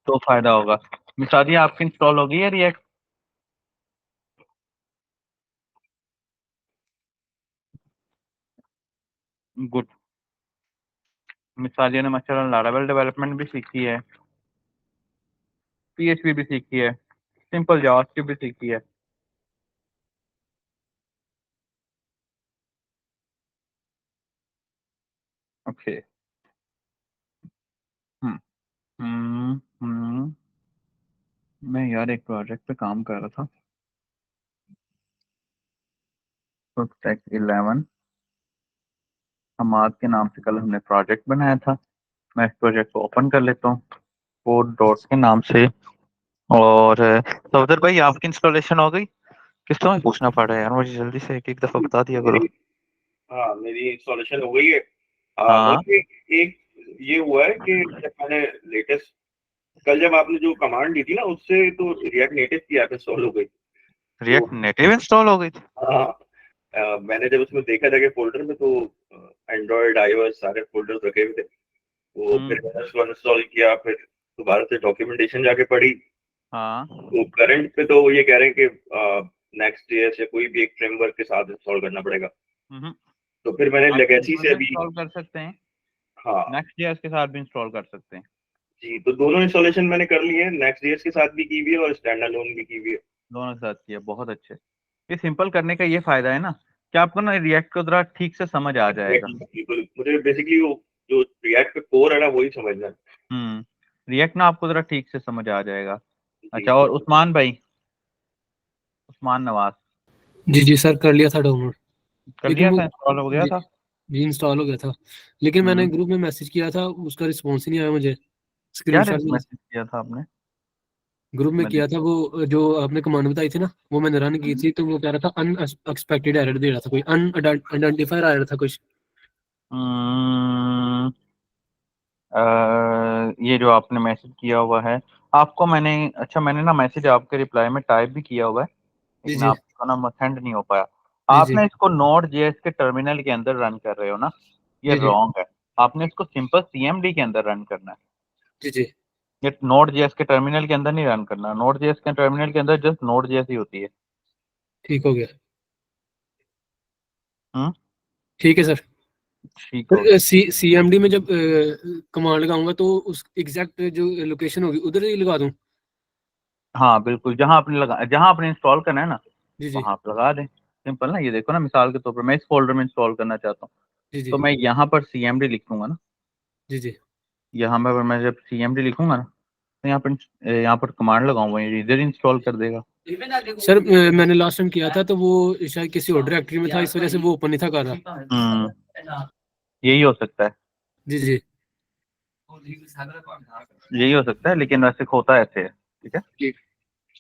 तो फायदा होगा। मिसाल आपकी इंस्टॉल होगी है रिएक्ट? गुड। मिसाल ने माशाल्लाह लारावेल डेवलपमेंट भी सीखी है, पीएचपी भी सीखी है, सिंपल जावास्क्रिप्ट भी सीखी है। ओके। हम्म हम्म हम्म मैं यार एक प्रोजेक्ट पे काम कर रहा था, टेक 11 हमाद के नाम से कल हमने प्रोजेक्ट बनाया था। मैं इस प्रोजेक्ट को ओपन कर लेता हूँ कोड डॉट्स के नाम से। और सफदर भाई आपकी इंस्टॉलेशन हो गई? किस तरह पूछना पड़ रहा है यार, मुझे जल्दी से एक एक दफा बता दिया करो। मेरी हाँ मेरी इंस्टॉलेशन हो गई है। हाँ, बस एक ये हुआ है कि जब मैंने लेटेस्ट कल जब आपने जो कमांड दी थी ना उससे तो रिएक्ट नेटिव की ऐप इंस्टॉल हो गई। तो रिएक्ट नेटिव इंस्टॉल हो गई थी? हाँ, मैंने जब उसमें देखा था कि फोल्डर में तो एंड्रॉयड आईओएस सारे फोल्डर्स रखे हुए थे, तो फिर हम्म। मैंने उसको इंस्टॉल किया, फिर दोबारा से डॉक्यूमेंटेशन जाके पढ़ी। हाँ। तो करंट पे तो ये कह रहे हैं कि नेक्स्ट जेएस या कोई भी एक फ्रेमवर्क के साथ इंस्टॉल करना पड़ेगा। हम्म। तो फिर मैंने आप लेगेसी सिंपल से से अभी इंस्टॉल कर सकते हैं, हाँ नेक्स्ट जेएस के साथ भी इंस्टॉल कर सकते हैं। जी, तो दोनों इंस्टॉलेशन मैंने कर ली है, नेक्स्ट जेएस के साथ भी की हुई है और स्टैंड अलोन भी की हुई है। दोनों के साथ किया, बहुत अच्छे। ये सिंपल करने का ये फायदा है ना कि आपको ना रिएक्ट को जरा ठीक से समझ आ जाएगा। बिल्कुल, मुझे बेसिकली वो जो रिएक्ट का कोर है ना वही समझना है। रिएक्ट ना आपको जरा ठीक से समझ आ जाएगा। जी अच्छा, जी। और उस्मान भाई, उस्मान नवाज, जी जी सर, कर लिया था डाउनलोड। कर लेकिन लिया वो था, इंस्टॉल हो गया जी था? जी इंस्टॉल हो गया था, लेकिन मैंने हम्म ग्रुप में मैसेज किया था, उसका रिस्पॉन्स ही नहीं आया मुझे। क्या स्क्रीनशॉट में मैसेज किया था आपने? ग्रुप में मैं किया था, वो जो आपने कमांड बताई थी ना, वो मैंने रन की थी, तो वो कह रहा था अनएक्सपेक्टेड एरर दे रहा था, कोई अनआइडेंटिफायर आ रहा था कुछ। हम्म, ये जो आपने मैसेज किया हुआ है, आपको मैंने, अच्छा मैंने ना मैसेज आपके रिप्लाई में टाइप भी किया हुआ है, जी लेकिन जी आपको ना सेंड नहीं हो पाया। जी आप जी ना इसको नोड जेएस के टर्मिनल के अंदर रन कर रहे हो ना, ये जी जी रॉन्ग है। आपने इसको सिंपल सीएमडी के अंदर रन करना है। जी जी। ये नोड जेएस के टर्मिनल के अंदर नहीं रन करना, नोड जेएस के टर्मिनल के अंदर जस्ट नोड जेएस ही होती है। ठीक हो गया। हम्म ठीक है सर। ठीक हो सर गया। सी एम डी में जब कमांड लगाऊंगा तो उस एग्जैक्ट जो लोकेशन होगी उधर ही लगा दूं? हाँ बिल्कुल, जहाँ आपने इंस्टॉल करना है ना, जी जी वहां आप लगा दें। सिंपल ना, ये देखो ना, मिसाल के तौर पर मैं इस फोल्डर में इंस्टॉल करना चाहता हूँ, जी जी तो मैं यहाँ पर सीएमडी लिखूंगा ना, जी जी। यहाँ पर मैं जब सीएमडी लिखूंगा ना, तो यहाँ पर कमांड लगाऊंगा, ये इधर इंस्टॉल कर देगा। सर मैंने लास्ट टाइम किया था तो वो शायद किसी और डायरेक्टरी में था, इस वजह से वो ओपन नहीं था कर रहा। यही हो सकता है, जी जी। यही हो सकता है, लेकिन वैसे होता है ऐसे है, ठीक है। ठीक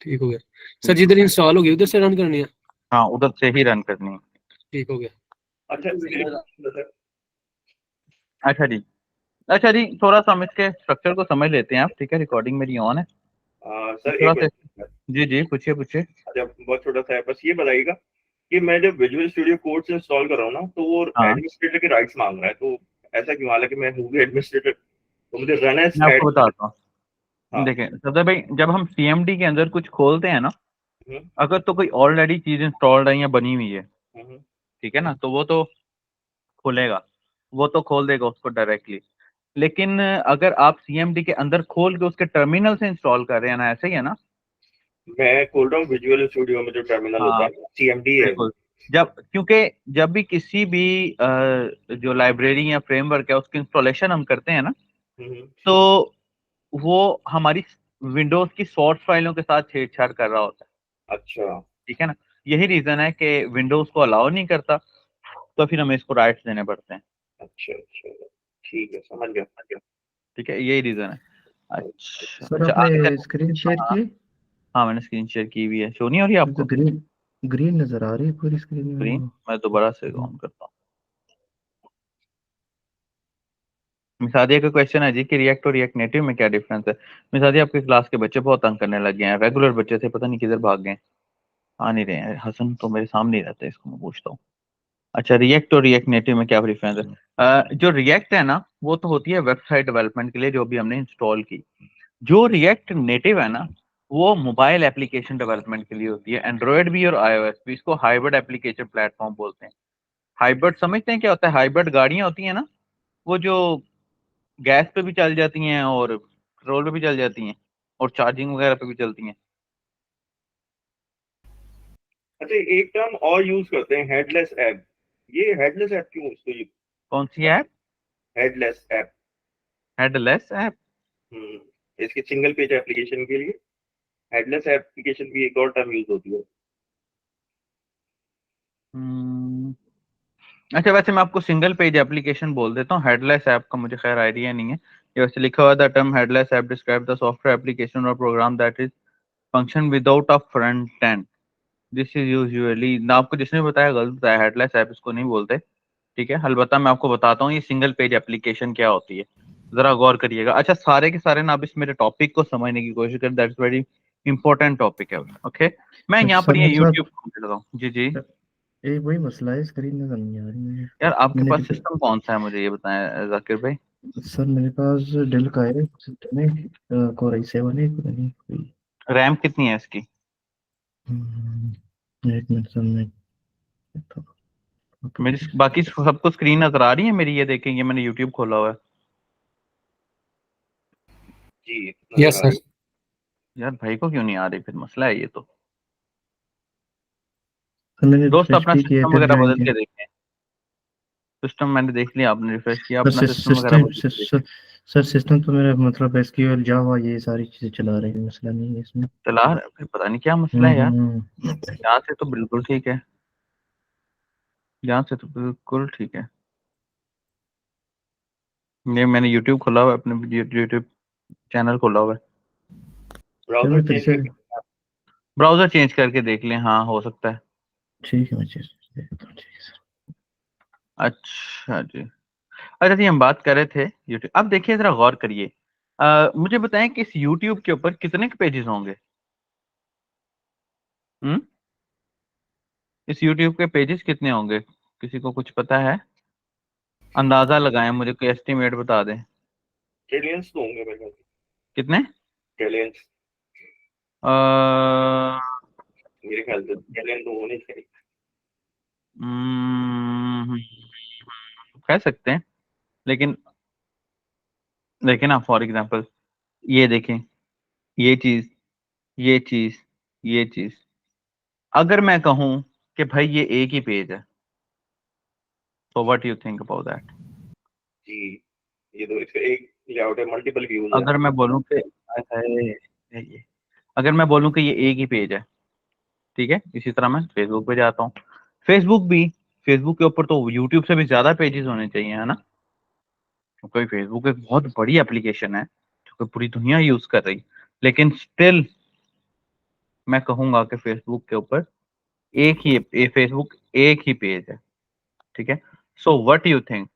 ठीक हो गया। सर जिधर इंस्टॉल होगी उधर से रन करनी है? हाँ, उधर से ही रन करनी है। ठीक हो गया। अच्छा सर। अच्छा जी, अच्छा जी, थोड़ा सा हम इसके स्ट्रक्चर को समझ लेते हैं आप, ठीक है, रिकॉर्डिंग मेरी ऑन है। सर थोड़ा एक सा, क्वेश्चन। जी जी, पूछिए पूछिए। अच्छा, बहुत छोटा सा है, बस ये बताइएगा कि मैं जब विजुअल स्टूडियो कोड से इंस्टॉल कर रहा हूँ ना, तो वो हाँ, एडमिनिस्ट्रेटर के राइट्स मांग रहा है, तो ऐसा क्यों? हालांकि मैं हूँ भी एडमिनिस्ट्रेटर, तो मुझे रन एज मैं आपको एडमिन। बताता हूँ। हाँ। देखें सफदर भाई, जब हम सीएमडी के अंदर कुछ खोलते हैं ना, हम्म, अगर तो कोई ऑलरेडी चीज इंस्टॉल्ड है या बनी हुई है, हम्म, ठीक है ना, तो वो तो खुलेगा, वो तो खोल देगा उसको डायरेक्टली। लेकिन अगर आप सीएमडी के अंदर खोल के उसके टर्मिनल से इंस्टॉल कर रहे हैं ना, ऐसे ही है ना? मैं खोल रहा हूँ विजुअल स्टूडियो में जो टर्मिनल होता हाँ है, सीएमडी है वो। बिल्कुल। क्योंकि जब भी किसी भी जो लाइब्रेरी या फ्रेमवर्क है उसकी इंस्टॉलेशन हम करते हैं ना, हम्म, तो वो हमारी विंडोज की सोर्स फाइलों के साथ छेड़छाड़ कर रहा होता है, अच्छा ठीक है ना। यही रीजन है कि विंडोज को अलाउ नहीं करता, तो फिर हमें इसको राइट्स देने पड़ते हैं। अच्छा अच्छा, ठीक है, समझ गया। ठीक है, यही रीजन है। अच्छा सर अच्छा, आपने आगे चल। स्क्रीन शेयर हाँ की? हाँ, मैंने स्क्रीन शेयर की हुई है, शो नहीं हो रही मुझे आपको तो ग्रीन ग्रीन नजर आ रही है पूरी स्क्रीन में स्क्रीन? वो। मैं दोबारा से ऑन करता हूँ। मिसादिया का क्वेश्चन है जी कि रिएक्ट और रिएक्ट नेटिव में क्या डिफरेंस है। मिसादिया, आपकी क्लास के बच्चे बहुत तंग करने लग गए हैं, रेगुलर बच्चे थे, पता नहीं किधर भाग गए, आ नहीं रहे हैं। हसन तो मेरे सामने ही रहता है, इसको मैं पूछता हूँ। अच्छा, रिएक्ट और रिएक्ट नेटिव में क्या डिफरेंस है? जो रिएक्ट है ना, वो तो होती है वेबसाइट डेवलपमेंट के लिए, जो भी हमने इंस्टॉल की। जो रिएक्ट नेटिव है ना, वो मोबाइल एप्लीकेशन डेवलपमेंट के लिए होती है, एंड्रॉयड भी और आईओएस भी। इसको हाइब्रिड एप्लीकेशन प्लेटफॉर्म बोलते हैं। हाइब्रिड समझते हैं क्या होता है? हाइब्रिड गाड़ियां होती हैं ना, वो जो गैस पे भी चल जाती हैं और पेट्रोल पे भी चल जाती हैं और चार्जिंग वगैरह पे भी चलती हैं। अच्छा, एक टर्म और यूज करते हैं, हेडलेस ऐप। ये हेडलेस ऐप क्यों उसको कौन सी ऐप? Headless app? Headless app? इसके सिंगल पेज एप्लीकेशन के लिए हेडलेस एप्लीकेशन भी एक और टर्म यूज होती है। अच्छा, वैसे मैं आपको सिंगल पेज एप्लीकेशन बोल देता हूँ। हेडलेस ऐप का मुझे खैर आइडिया नहीं है। ये वैसे लिखा हुआ, the term headless app describe the software application or program that is function without a front end. This is usually ना, आपको जिसने बताया गलत बताया, हेडलेस ऐप इसको नहीं बोलते। ठीक है, अलबत्ता मैं आपको बताता हूँ ये सिंगल पेज एप्लीकेशन क्या होती है, जरा गौर करिएगा। अच्छा, सारे के सारे ना आप इस मेरे टॉपिक को समझने की कोशिश करें, दैट्स वेरी इंपॉर्टेंट टॉपिक है। ओके, मैं यहाँ पर ये समर साहब, यूट्यूब खोल लगा हूँ। जी जी। एक वही मसला है, स्क्रीन नजर नहीं आ रही मुझे। यार आपके मैंने पास सिस्टम कौन सा है, मुझे ये बताएं जाकिर भाई। सर मेरे पास डेल का है सिस्टम में, कोर i7 है, पता नहीं कोई। रैम कितनी है इसकी? एक मिनट सर, मैं मेरी बाकी सबको स्क्रीन नजर आ रही है मेरी? ये देखें, ये मैंने यूट्यूब खोला हुआ है। जी, यस नजर आ सर। रही यार भाई को क्यों नहीं आ रही? फिर मसला है ये तो। सर मैंने दोस्त रिफ्रेश अपना की सिस्टम एयरटेल वगैरह ज्वाइन बदल किया। के देखें। सिस्टम मैंने देख लिया, आपने रिफ्रेश किया, सर अपना सिस्टम वगैरह बदल के देखें। सर सिस्टम तो मेरा मतलब एसक्यूएल जावा ये सारी चीजें चला रहे हैं, मसला नहीं है इसमें। चला रहा है, फिर पता नहीं क्या मसला है यार। हम्म। यहाँ से तो बिल्कुल ठीक है, यहाँ से तो बिल्कुल ठीक है। ये मैंने यूट्यूब खोला हुआ है, अपने यूट्यूब चैनल खोला हुआ है। सर ब्राउजर मैं फिर चेंज से, करके। ब्राउजर चेंज करके देख लें, हाँ हो सकता है। ठीक है मैं चेक देखता हूँ, ठीक है सर। अच्छा जी। अच्छा जी, हम बात कर रहे थे यूट्यूब। अब देखिए, जरा गौर करिए। मुझे बताएं कि इस यूट्यूब के ऊपर कितने पेजेस होंगे? हम्म इस यूट्यूब के पेजेस कितने होंगे? किसी को कुछ पता है? अंदाजा लगाएं, मुझे कोई एस्टिमेट बता दें। ट्रिलियंस तो होंगे मेरे ख्याल से। कितने? ट्रिलियंस, अ, मेरे ख्याल से ट्रिलियन तो होने चाहिए। हम्म, कह सकते हैं, लेकिन लेकिन आप फॉर एग्जांपल ये देखें, ये चीज, ये चीज, ये चीज। अगर मैं कहूं कि भाई ये एक ही पेज है, तो what you think about that? जी, ये तो इसका एक लेआउट है, मल्टीपल व्यूज है। अगर मैं बोलूं कि ये अगर मैं बोलूं कि ये एक ही पेज है, ठीक है, इसी तरह मैं फेसबुक पे जाता हूँ। फेसबुक के ऊपर तो यूट्यूब से भी ज्यादा पेजेस होने चाहिए, है ना? क्योंकि फेसबुक एक बहुत बड़ी एप्लीकेशन है जो कि पूरी दुनिया यूज कर रही, लेकिन स्टिल मैं कहूंगा कि फेसबुक के ऊपर फेसबुक एक ही पेज है। ठीक है, सो व्हाट यू थिंक?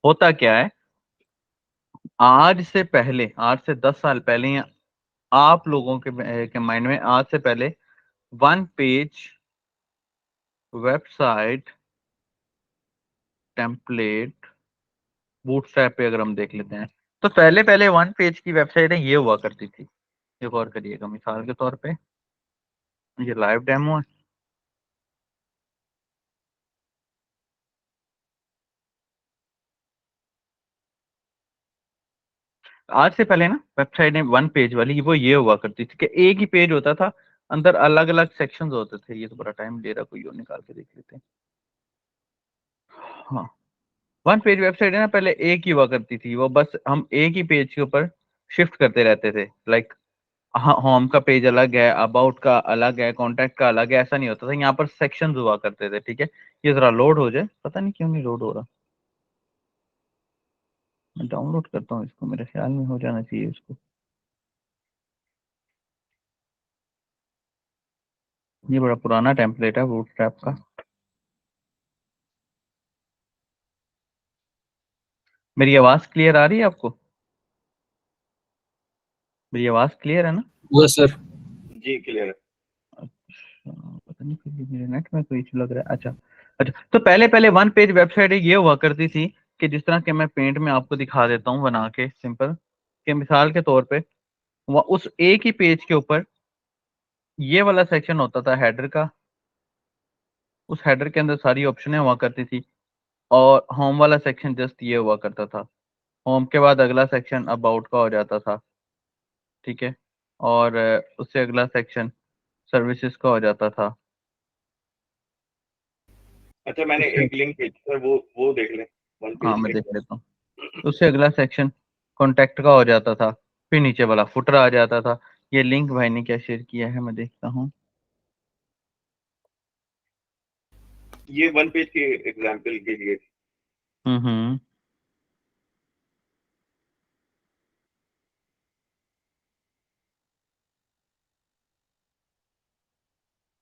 होता क्या है? आज से 10 साल पहले, या आप लोगों के माइंड में आज से पहले, one page website template bootstrap पे अगर हम देख लेते हैं, तो पहले पहले वन पेज की वेबसाइटें ये हुआ करती थी। ये गौर करिएगा, मिसाल के तौर पे ये लाइव डेमो है। आज से पहले ना वेबसाइट वन पेज वाली वो ये हुआ करती थी कि एक ही पेज होता था, अंदर अलग अलग सेक्शंस होते थे। ये तो बड़ा टाइम ले रहा, कोई और निकाल के देख लेते हैं। हाँ, वन पेज वेबसाइट है ना, पहले एक ही हुआ करती थी, वो बस हम एक ही पेज के ऊपर शिफ्ट करते रहते थे। लाइक होम का पेज अलग है, अबाउट का अलग है, कॉन्टैक्ट का अलग है, ऐसा नहीं होता था। यहाँ पर सेक्शंस हुआ करते थे। ठीक है, ये जरा लोड हो जाए, पता नहीं क्यों नहीं लोड हो रहा। मैं डाउनलोड करता हूँ इसको, मेरे ख्याल में हो जाना चाहिए इसको। ये बड़ा पुराना टेम्पलेट है बूटस्ट्रैप का। मेरी आवाज क्लियर आ रही है आपको? मेरी आवाज क्लियर है ना? Yes sir. जी, क्लियर है। अच्छा, पता नहीं फिर मेरे नेट में कोई इशू लग रहा है। अच्छा अच्छा, तो पहले पहले वन पेज वेबसाइट ये हुआ करती थी कि जिस तरह के मैं पेंट में आपको दिखा देता हूँ बना के सिंपल, कि मिसाल के तौर पे उस एक ही पेज के ऊपर ये वाला सेक्शन होता था हेडर का, उस हेडर के अंदर सारी ऑप्शनें हुआ करती थी, और होम वाला सेक्शन जस्ट ये हुआ करता था। होम के बाद अगला सेक्शन अबाउट का हो जाता था, ठीक है, और उससे अगला सेक्शन सर्विसेज का हो जाता था। अच्छा, मैंने उससे एक लिंक भेजी सर, वो देख लें, वन हाँ, पेज मैं पे। देख लेता हूँ। उससे अगला सेक्शन कॉन्टेक्ट का हो जाता था, फिर नीचे वाला फुटर आ जाता था। ये लिंक भाई ने क्या शेयर किया है, मैं देखता हूँ। ये वन पेज के एग्जाम्पल के लिए। हम्म।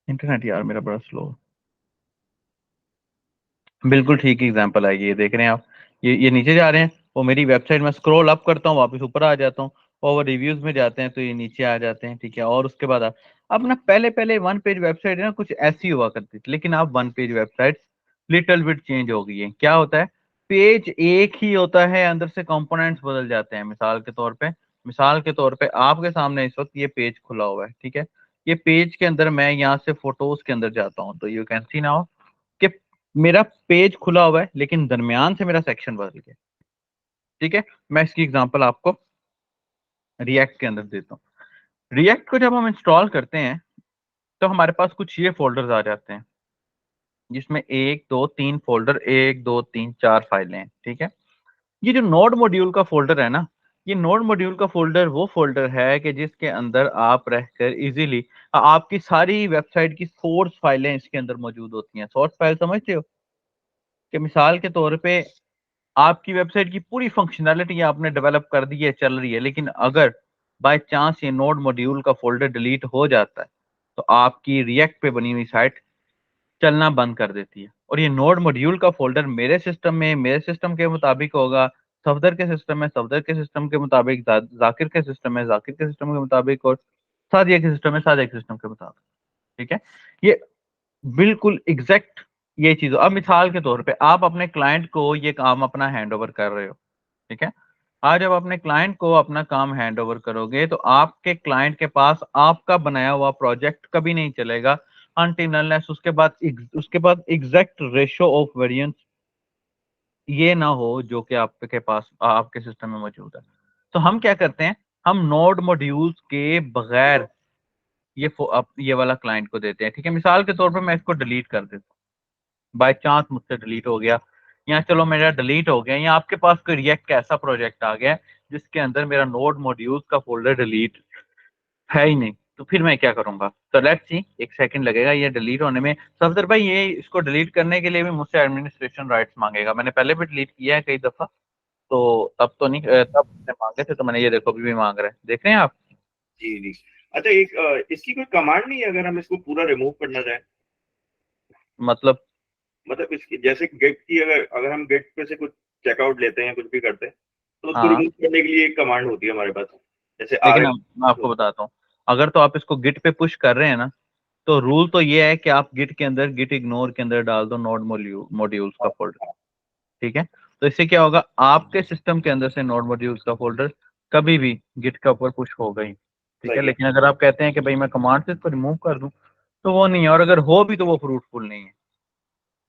इंटरनेट यार मेरा बड़ा स्लो। बिल्कुल ठीक एग्जांपल है, ये देख रहे हैं आप, ये नीचे जा रहे हैं, वो मेरी वेबसाइट में स्क्रॉल अप करता हूँ, वापस ऊपर आ जाता हूँ, और वो रिव्यूज में जाते हैं तो ये नीचे आ जाते हैं, ठीक है। और उसके बाद आप अब ना, पहले पहले वन पेज वेबसाइट है ना कुछ ऐसी हुआ करती थी, लेकिन अब one page website little bit change हो गई है। क्या होता है, पेज एक ही होता है, अंदर से कंपोनेंट्स बदल जाते हैं। मिसाल के तौर पे आपके सामने इस वक्त ये पेज खुला हुआ है, ठीक है। ये पेज के अंदर मैं यहाँ से फोटोज के अंदर जाता हूँ, तो यू कैन सी नाउ कि मेरा पेज खुला हुआ है, लेकिन दरमियान से मेरा सेक्शन बदल गया, ठीक है। मैं इसकी एग्जांपल आपको रिएक्ट के अंदर देता हूँ। रिएक्ट को जब हम इंस्टॉल करते हैं तो हमारे पास कुछ ये फोल्डर्स आ जाते हैं, जिसमें 1 2 3 फोल्डर, 1 2 3 4 फाइलें हैं, ठीक है। ये जो नोड मॉड्यूल का फोल्डर है ना, ये नोड मॉड्यूल का फोल्डर वो फोल्डर है कि जिसके अंदर आप रहकर इजीली आपकी सारी वेबसाइट की सोर्स फाइलें इसके अंदर मौजूद होती हैं। सोर्स फाइल समझते हो, कि मिसाल के तौर पे आपकी वेबसाइट की पूरी फंक्शनैलिटी आपने डेवलप कर दी है, चल रही है, लेकिन अगर बाय चांस ये नोड मॉड्यूल का फोल्डर डिलीट हो जाता है तो आपकी रिएक्ट पे बनी हुई साइट चलना बंद कर देती है। और ये नोड मॉड्यूल का फोल्डर मेरे सिस्टम में मेरे सिस्टम के मुताबिक होगा, सफदर के सिस्टम में सफदर के सिस्टम के मुताबिक, जाकिर के सिस्टम में जाकिर के सिस्टम के मुताबिक, और सादिया के सिस्टम में सादिया के सिस्टम के मुताबिक, ठीक है। ये बिल्कुल एग्जैक्ट ये चीज। अब मिसाल के तौर पे आप अपने क्लाइंट को ये काम अपना हैंड ओवर कर रहे हो, ठीक है। आज जब अपने क्लाइंट को अपना काम हैंड ओवर करोगे तो आपके क्लाइंट के पास आपका बनाया हुआ प्रोजेक्ट कभी नहीं चलेगा अनटिल अनलेस उसके बाद एग्जैक्ट रेशो ऑफ वेरिएंस ये ना हो जो कि आपके पास आपके सिस्टम में मौजूद है। तो हम क्या करते हैं, हम नोड मॉड्यूल्स के बगैर ये वाला क्लाइंट को देते हैं, ठीक है। मिसाल के तौर पर मैं इसको डिलीट कर देता हूँ, बाय चांस मुझसे डिलीट हो गया, या चलो मेरा डिलीट हो गया, या आपके पास कोई रिएक्ट का ऐसा प्रोजेक्ट आ गया जिसके अंदर मेरा नोड मॉड्यूल्स का फोल्डर डिलीट है ही नहीं, तो फिर मैं क्या करूंगा। तो लेट्स सी, एक सेकंड लगेगा ये डिलीट होने में। सफदर भाई, ये इसको डिलीट करने के लिए भी मुझसे एडमिनिस्ट्रेशन राइट्स मांगेगा, मैंने पहले भी डिलीट किया है कई दफा, तो तब तो नहीं, तब मुझसे मांगे थे, तो मैंने ये देखो अभी भी मांग रहे हैं, देख रहे हैं आप। जी जी। अच्छा, एक इसकी कोई कमांड नहीं है अगर हम इसको पूरा रिमूव करना चाहें? मतलब मतलब इसकी जैसे गेट की, अगर अगर हम गेट पे से कुछ चेकआउट लेते हैं, कुछ भी करते हैं, तो उसको हाँ, रिमूव करने के लिए एक कमांड होती है हमारे पास, जैसे लेकिन आर। मैं आपको बताता हूँ, अगर तो आप इसको गिट पे पुश कर रहे हैं ना, तो रूल तो ये है कि आप गिट के अंदर गिट इग्नोर के अंदर डाल दो नोड मॉड्यूल्स का फोल्डर, ठीक है। तो इससे क्या होगा, आपके सिस्टम के अंदर से नोड मॉड्यूल्स का फोल्डर कभी भी गिट के ऊपर पुश होगा ही, ठीक है। सही है। लेकिन अगर आप कहते हैं कि भाई मैं कमांड से इसको रिमूव कर दूं, तो वो नहीं है, और अगर हो भी तो वो फ्रूटफुल नहीं है।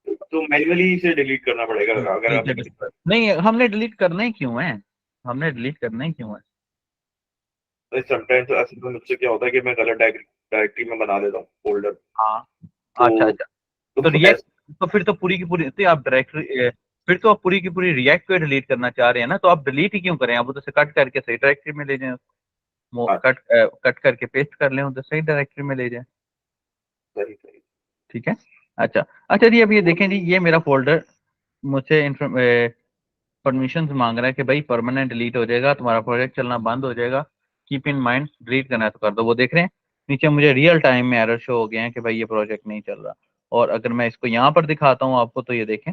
तो मैन्युअली इसे डिलीट करना पड़ेगा अगर ठीक हमें। है, नहीं हमने डिलीट करना ही क्यों है, हमने डिलीट करना ही क्यों है। समटाइम्स ऐसे तो मुझसे क्या होता है कि मैं गलत डायरेक्टरी में बना देता हूँ फोल्डर। हाँ, अच्छा तो अच्छा। तो तो रिएक्ट, ऐसे। तो फिर तो पूरी की पूरी, तो आप डायरेक्टरी, फिर तो आप पूरी की पूरी रिएक्ट को डिलीट करना चाह रहे हैं ना, तो आप डिलीट ही क्यों करें, आप उधर से कट करके सही डायरेक्टरी में ले जाएं, हाँ, कट करके पेस्ट कर लें, उधर सही डायरेक्टरी में ले जाएं, सही सही। ठीक है। अच्छा अच्छा जी, अब ये देखें जी, ये मेरा फोल्डर मुझसे परमिशन मांग रहा है कि भाई परमानेंट डिलीट हो जाएगा, तुम्हारा प्रोजेक्ट चलना बंद हो जाएगा, कीप इन माइंड डिलीट करना है तो कर दो। वो देख रहे हैं नीचे मुझे रियल टाइम में एरर शो हो गए हैं कि भाई ये प्रोजेक्ट नहीं चल रहा। और अगर मैं इसको यहाँ पर दिखाता हूँ आपको, तो ये देखें,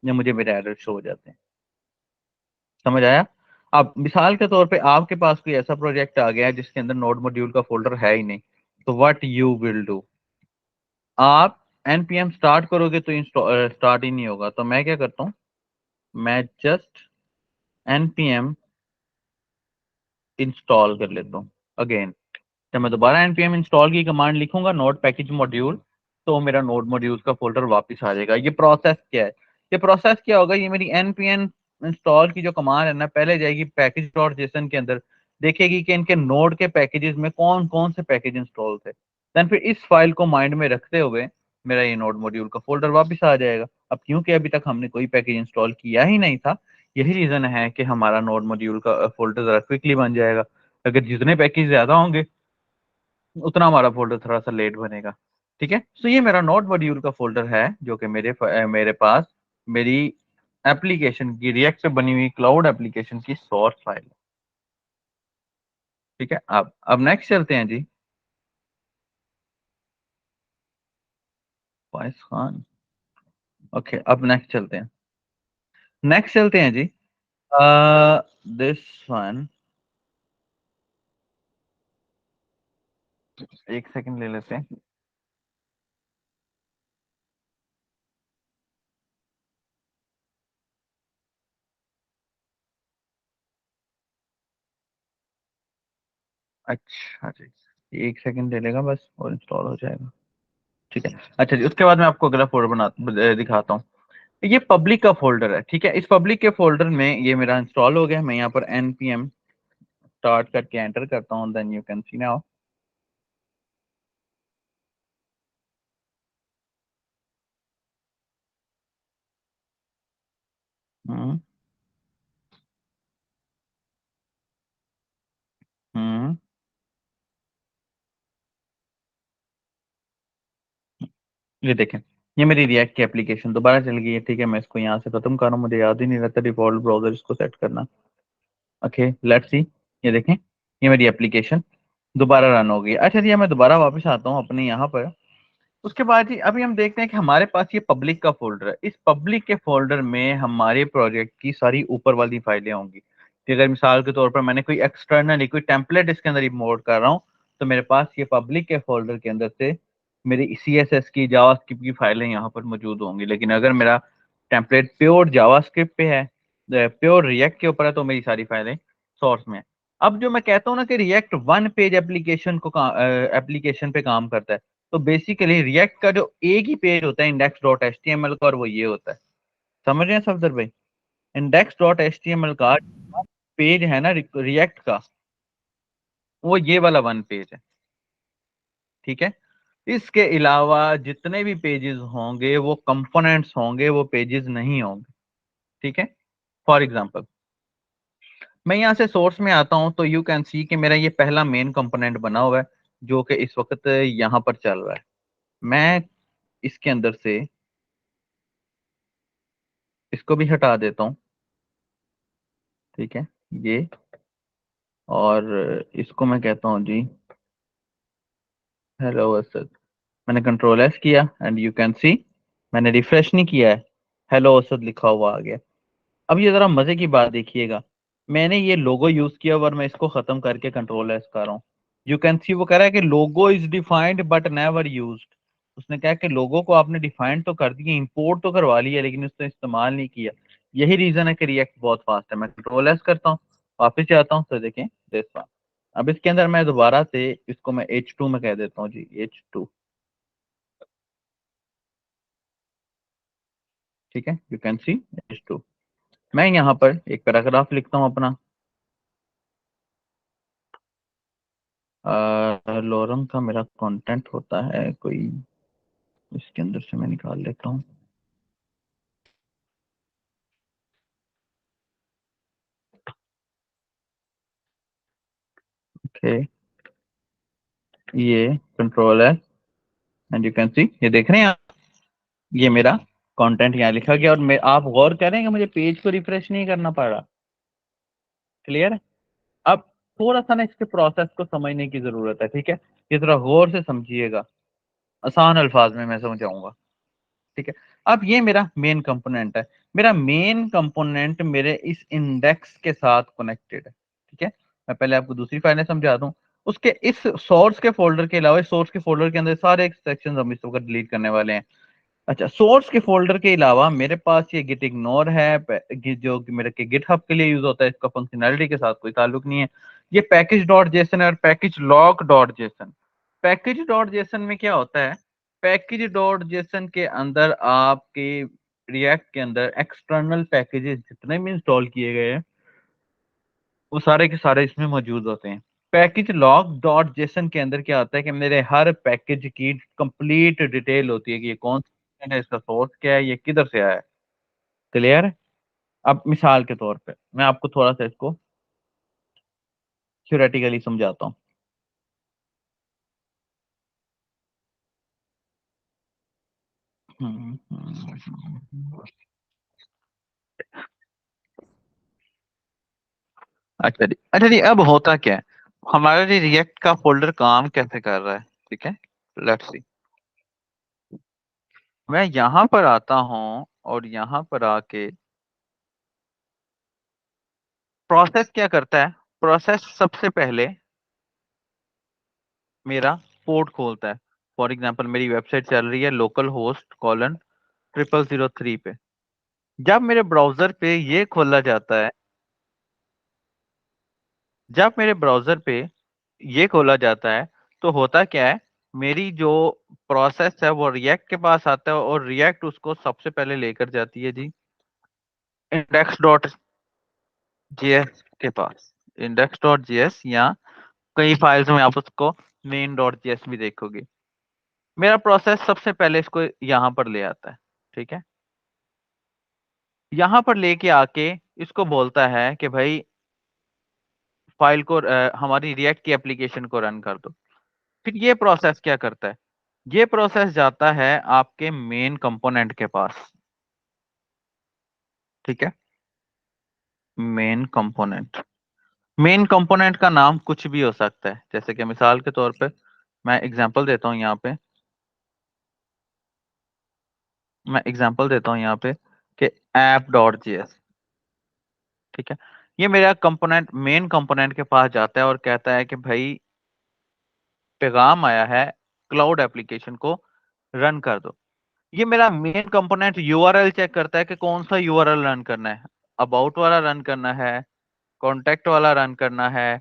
ये मुझे मेरे एरर शो हो जाते हैं। समझ आया। अब मिसाल के तौर पे आपके पास कोई ऐसा प्रोजेक्ट आ गया है जिसके अंदर नोड मॉड्यूल का फोल्डर है ही नहीं, तो व्हाट यू विल डू, आप npm स्टार्ट करोगे तो स्टार्ट ही नहीं होगा। तो मैं क्या करता हूँ, मैं जस्ट npm इंस्टॉल कर लेता हूँ, अगेन जब मैं दोबारा npm इंस्टॉल की कमांड लिखूंगा नोड पैकेज मॉड्यूल, तो मेरा नोड मॉड्यूल का फोल्डर वापस आ जाएगा। ये प्रोसेस क्या है? ये प्रोसेस क्या होगा, ये मेरी npm इंस्टॉल की जो कमांड है ना, पहले जाएगी पैकेज डॉट जेसन के अंदर, देखेगी कि इनके नोड के पैकेजेस में कौन कौन से पैकेज इंस्टॉल थे, देन फिर इस फाइल को माइंड में रखते हुए मेरा ये नोड मॉड्यूल का फोल्डर वापस आ जाएगा। अब क्योंकि अभी तक हमने कोई पैकेज इंस्टॉल किया ही नहीं था, यही रीजन है कि हमारा नोड मॉड्यूल का फोल्डर जरा क्विकली बन जाएगा। अगर जितने पैकेज ज्यादा होंगे उतना हमारा फोल्डर थोड़ा सा लेट बनेगा। ठीक है, सो ये मेरा नोड मॉड्यूल का फोल्डर है जो कि मेरे पास मेरी एप्लीकेशन की रिएक्ट पे बनी हुई क्लाउड एप्लीकेशन की सोर्स फाइल है। ठीक है, अब नेक्स्ट चलते हैं जी। फैज खान, ओके, अब नेक्स्ट चलते हैं जी। दिस वन, एक सेकंड ले लेते हैं। अच्छा जी, एक सेकंड ले लेगा बस और इंस्टॉल हो जाएगा। ठीक है, अच्छा जी, उसके बाद मैं आपको अगला फोल्डर दिखाता हूँ। ये पब्लिक का फोल्डर है। ठीक है, इस पब्लिक के फोल्डर में ये मेरा इंस्टॉल हो गया। मैं यहाँ पर npm स्टार्ट करके एंटर करता हूँ, then you can see now. Hmm hmm ये देखें, ये मेरी रिएक्ट की एप्लीकेशन दोबारा चल गई है। ठीक है, मैं इसको यहाँ से खत्म कर रहा हूँ, मुझे याद ही नहीं रहता डिफॉल्ट ब्राउजर इसको सेट करना। ओके, लेट्स सी, ये देखें, ये मेरी एप्लीकेशन दोबारा रन हो गई। अच्छा जी, मैं दोबारा वापस आता हूँ अपने यहाँ पर। उसके बाद जी अभी हम देखते हैं कि हमारे पास ये पब्लिक का फोल्डर है। इस पब्लिक के फोल्डर में हमारे प्रोजेक्ट की सारी ऊपर वाली फाइलें होंगी। कि अगर मिसाल के तौर पर मैंने कोई एक्सटर्नल कोई टेम्पलेट इसके अंदर इम्पोर्ट कर रहा हूँ, तो मेरे पास ये पब्लिक के फोल्डर के अंदर से मेरी CSS की जावास्क्रिप्ट की फाइलें यहाँ पर मौजूद होंगी। लेकिन अगर मेरा टेम्पलेट प्योर जावास्क्रिप्ट पे है, प्योर रिएक्ट के ऊपर है, तो मेरी सारी फाइलें सोर्स में है। अब जो मैं कहता हूँ ना कि रिएक्ट वन पेज एप्लीकेशन को एप्लीकेशन पे काम करता है, तो बेसिकली रिएक्ट का जो एक ही पेज होता है index dot H T M L का, और वो ये होता है। समझ रहे हैं सफदर भाई? Index dot H T M L का पेज है ना रिएक्ट का, वो ये वाला वन पेज है। ठीक है, इसके अलावा जितने भी पेजेस होंगे वो कंपोनेंट्स होंगे, वो पेजेस नहीं होंगे। ठीक है, फॉर एग्जांपल मैं यहाँ से सोर्स में आता हूँ, तो यू कैन सी कि मेरा ये पहला मेन कंपोनेंट बना हुआ है जो कि इस वक्त यहाँ पर चल रहा है। मैं इसके अंदर से इसको भी हटा देता हूँ। ठीक है, ये, और इसको मैं कहता हूँ जी हेलो असद। मैंने कंट्रोल एस किया एंड यू कैन सी मैंने रिफ्रेश नहीं किया है, हेलो असद लिखा हुआ आ गया। अब ये जरा मजे की बात देखिएगा, मैंने ये लोगो यूज किया और मैं इसको खत्म करके कंट्रोल एस कर रहा हूँ। यू कैन सी वो कह रहा है कि लोगो is defined but never used. उसने कहा कि लोगो को आपने डिफाइंड तो कर दिया, इंपोर्ट तो करवा लिया, लेकिन उसने इस्तेमाल नहीं किया। यही रीजन है कि रिएक्ट बहुत फास्ट है। मैं कंट्रोल एस करता हूँ, वापिस जाता हूँ, तो देखें दिस वन। अब इसके अंदर मैं दोबारा से इसको मैं H2 में कह देता हूँ जी, H2। ठीक है, यू कैन सी H2। मैं यहाँ पर एक पैराग्राफ लिखता हूँ अपना। लोरम का मेरा कंटेंट होता है कोई, इसके अंदर से मैं निकाल लेता हूँ। ओके, ये कंट्रोल है एंड यू कैन सी, ये देख रहे हैं आप, ये मेरा कंटेंट यहाँ लिखा गया। और मैं, आप गौर करें कि मुझे पेज को रिफ्रेश नहीं करना पड़ रहा। क्लियर है? अब थोड़ा सा ना इसके प्रोसेस को समझने की जरूरत है। ठीक है, ये थोड़ा गौर से समझिएगा, आसान अल्फाज में मैं समझाऊंगा। ठीक है, अब ये मेरा मेन कंपोनेंट है। मेरा मेन कंपोनेंट मेरे इस इंडेक्स के साथ कनेक्टेड है। ठीक है, मैं पहले आपको दूसरी फाइलें समझा दूं। उसके इस सोर्स के फोल्डर के अलावा सोर्स के फोल्डर के अंदर सारे सेक्शन हम इस वक्त डिलीट करने वाले हैं। अच्छा, सोर्स के फोल्डर के अलावा मेरे पास ये गिट इग्नोर है जो कि मेरे के गिटहब के लिए यूज होता है, इसका फंक्शनैलिटी के साथ कोई ताल्लुक नहीं है। ये पैकेज डॉट जेसन और package log dot JSON. Package dot JSON में क्या होता है, पैकेज डॉट जेसन के अंदर आपके रिएक्ट के अंदर एक्सटर्नल पैकेजेस जितने भी इंस्टॉल किए गए हैं वो सारे के सारे इसमें मौजूद होते हैं। पैकेज लॉग डॉट जेसन के अंदर क्या होता है कि मेरे हर पैकेज की कंप्लीट डिटेल होती है कि ये कौन सा है, इसका सोर्स क्या है, ये किधर से आया है। क्लियर है। अब मिसाल के तौर पे मैं आपको थोड़ा सा इसको थ्योरेटिकली समझाता हूँ। अच्छा जी, अब होता क्या है, हमारा ये रिएक्ट का फोल्डर काम कैसे कर रहा है, ठीक है। लेट्स सी, मैं यहां पर आता हूं और यहां पर आके प्रोसेस क्या करता है, प्रोसेस सबसे पहले मेरा पोर्ट खोलता है। फॉर एग्जांपल मेरी वेबसाइट चल रही है लोकल होस्ट कॉलन 0003 पे। जब मेरे ब्राउजर पे ये खोला जाता है, जब मेरे ब्राउजर पे ये खोला जाता है तो होता क्या है, मेरी जो प्रोसेस है वो रिएक्ट के पास आता है और रिएक्ट उसको सबसे पहले लेकर जाती है जी इंडेक्स डॉट जेएस के पास। इंडेक्स डॉट जेएस या कई फाइल्स में आप उसको मेन डॉट जेएस भी देखोगे। मेरा प्रोसेस सबसे पहले इसको यहाँ पर ले आता है, ठीक है। यहाँ पर लेके आके इसको बोलता है कि भाई फाइल को हमारी रिएक्ट की एप्लीकेशन को रन कर दो। फिर ये प्रोसेस क्या करता है, ये प्रोसेस जाता है आपके मेन कंपोनेंट के पास, ठीक है। मेन कंपोनेंट, मेन कंपोनेंट का नाम कुछ भी हो सकता है, जैसे कि मिसाल के तौर पे मैं एग्जांपल देता हूँ यहाँ पे, मैं एग्जांपल देता हूँ यहाँ पे कि ऐप डॉट जेएस, ठीक है। ये मेरा कंपोनेंट मेन कंपोनेंट के पास जाता है और कहता है कि भाई पैगाम आया है क्लाउड एप्लीकेशन को रन कर दो। ये मेरा मेन कंपोनेंट यूआरएल चेक करता है कि कौन सा यूआरएल रन करना है, अबाउट वाला रन करना है, कॉन्टेक्ट वाला रन करना है,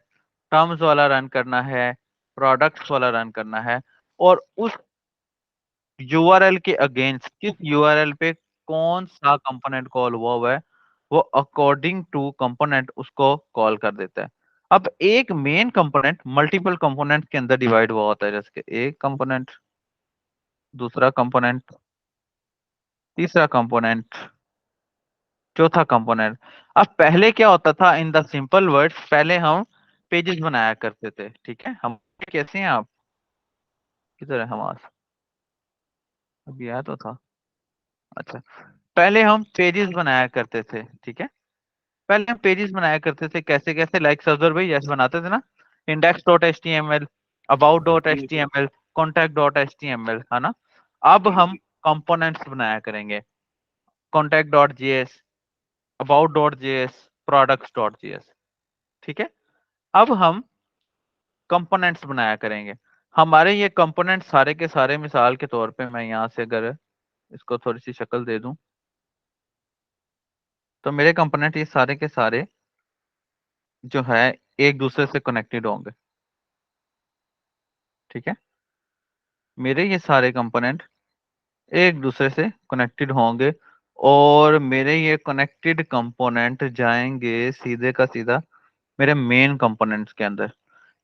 टर्म्स वाला रन करना है, प्रोडक्ट्स वाला रन करना है, और उस यूआरएल के अगेंस्ट किस यूआरएल पे कौन सा कंपोनेंट कॉल हुआ है वो अकॉर्डिंग टू कंपोनेंट उसको कॉल कर देता है। अब एक मेन कंपोनेंट मल्टीपल कंपोनेंट के अंदर डिवाइड हुआ होता है, जैसे कि एक कंपोनेंट, दूसरा कंपोनेंट, तीसरा कंपोनेंट, चौथा कंपोनेंट। अब पहले क्या होता था, इन द सिंपल वर्ड्स पहले हम पेजेस बनाया करते थे, ठीक है। हम कैसे हैं आप, किधर है हमारा, अभी आया तो था। अच्छा, पहले हम पेजेस बनाया करते थे, ठीक है। पहले हम पेजेस बनाया करते थे, कैसे कैसे, लाइक सफदर भाई जैसे बनाते थे ना, index dot H T M L, about dot H T M L, contact dot H T M L, है ना। अब हम कंपोनेंट्स बनाया करेंगे, contact dot JS, about dot JS, products dot JS, ठीक है। अब हम कंपोनेंट्स बनाया करेंगे। हमारे ये कंपोनेंट सारे के सारे, मिसाल के तौर पे मैं यहाँ से अगर इसको थोड़ी सी शक्ल दे दूं तो मेरे कंपोनेंट ये सारे के सारे जो है एक दूसरे से कनेक्टेड होंगे, ठीक है। मेरे ये सारे कंपोनेंट एक दूसरे से कनेक्टेड होंगे और मेरे ये कनेक्टेड कंपोनेंट जाएंगे सीधे का सीधा मेरे मेन कंपोनेंट्स के अंदर।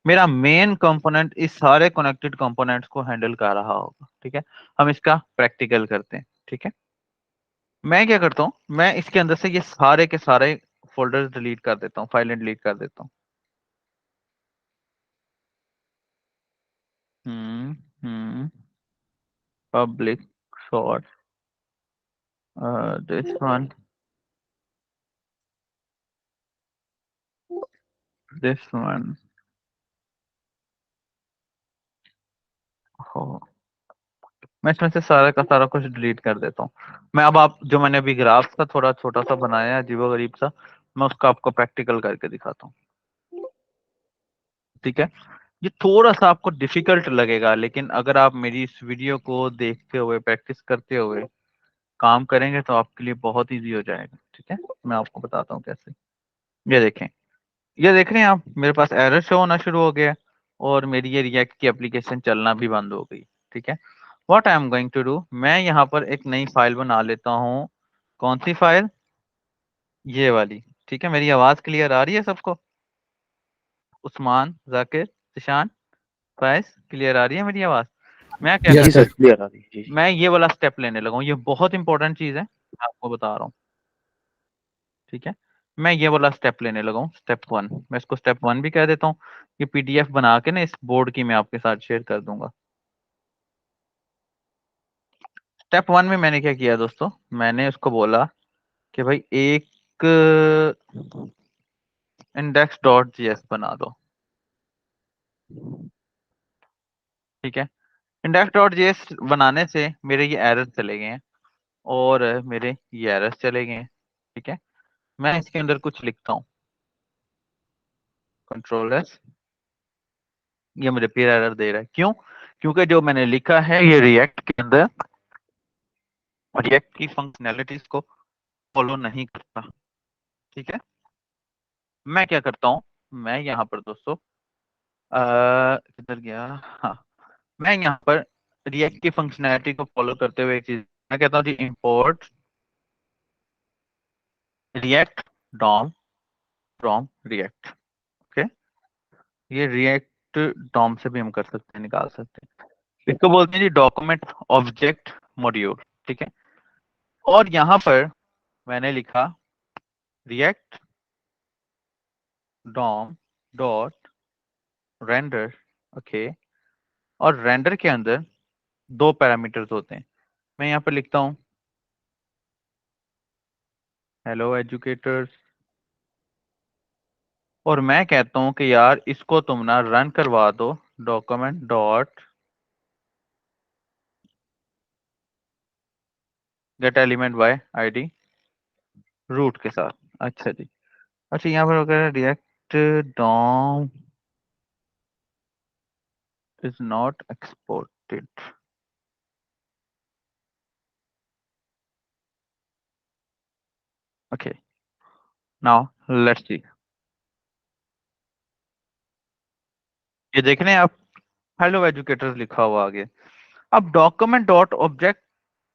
मेरा मेन कंपोनेंट इस सारे कनेक्टेड कंपोनेंट्स को हैंडल कर रहा होगा, ठीक है। हम इसका प्रैक्टिकल करते हैं, ठीक है। मैं क्या करता हूँ, मैं इसके अंदर से ये सारे के सारे फोल्डर्स डिलीट कर देता हूँ, फाइलें डिलीट कर देता हूँ। Hmm, public short, this one, this one, मैं इसमें से सारा का सारा कुछ डिलीट कर देता हूँ। मैं अब आप जो मैंने अभी ग्राफ का थोड़ा छोटा सा बनाया है अजीबो गरीब सा, मैं उसका आपको प्रैक्टिकल करके दिखाता हूँ, ठीक है। ये थोड़ा सा आपको डिफिकल्ट लगेगा, लेकिन अगर आप मेरी इस वीडियो को देखते हुए प्रैक्टिस करते हुए काम करेंगे तो आपके लिए बहुत इजी हो जाएगा, ठीक है। मैं आपको बताता हूँ कैसे। ये देखें, ये देख रहे हैं आप, मेरे पास एरर शो होना शुरू हो गया और मेरी ये रिएक्ट की एप्लीकेशन चलना भी बंद हो गई। ठीक है, what I am going to do, मैं यहाँ पर एक नई फाइल बना लेता हूँ। कौन सी फाइल? ये वाली। ठीक है, मेरी आवाज क्लियर आ रही है सबको? उस्मान, जाकिर, जिशान, फैज, क्लियर आ रही है मेरी आवाज? मैं क्या यस जी करता सर सर। हूँ, क्लियर आ रही है जी जी। मैं ये वाला स्टेप लेने लगा हूँ, ये बहुत इंपॉर्टेंट चीज है, मैं आपको बता रहा हूँ। ठीक है, मैं ये वाला स्टेप लेने लगा हूँ, स्टेप 1। मैं इसको स्टेप 1 भी कह देता हूँ। ये पीडीएफ बना के ना इस बोर्ड की मैं आपके साथ शेयर कर दूंगा। स्टेप 1 में मैंने क्या किया दोस्तों, मैंने उसको बोला कि भाई एक इंडेक्स डॉट जीएस बना दो। ठीक है, इंडेक्स डॉट जीएस बनाने से मेरे ये एरर चले गए हैं और मेरे ये एरर्स चले गए हैं। ठीक है, मैं इसके अंदर कुछ लिखता हूँ, कंट्रोल एस, ये मुझे फिर एरर दे रहा है। क्यों? क्योंकि जो मैंने लिखा है ये रिएक्ट के अंदर रिएक्ट की फंक्शनैलिटीज को फॉलो नहीं करता। ठीक है, मैं क्या करता हूँ, मैं यहाँ पर दोस्तों किधर गया, हाँ, मैं यहाँ पर रिएक्ट की फंक्शनैलिटी को फॉलो करते हुए एक चीज मैं कहता हूँ जी, import React DOM from React. Okay, ये रिएक्ट डॉम से भी हम कर सकते हैं, निकाल सकते हैं। इसको बोलते हैं जी डॉक्यूमेंट ऑब्जेक्ट मॉड्यूल। ठीक है, और यहाँ पर मैंने लिखा React DOM dot render. Okay, और रेंडर के अंदर दो पैरामीटर्स होते हैं। मैं यहाँ पर लिखता हूँ हेलो एजुकेटर्स, और मैं कहता हूँ कि यार इसको तुम ना रन करवा दो document dot get element by ID root के साथ। अच्छा जी, अच्छा यहाँ पर वगैरह React DOM is not exported. Okay, now let's see, ये देख रहे हैं आप, हेलो एजुकेटर्स लिखा हुआ आगे। अब document dot object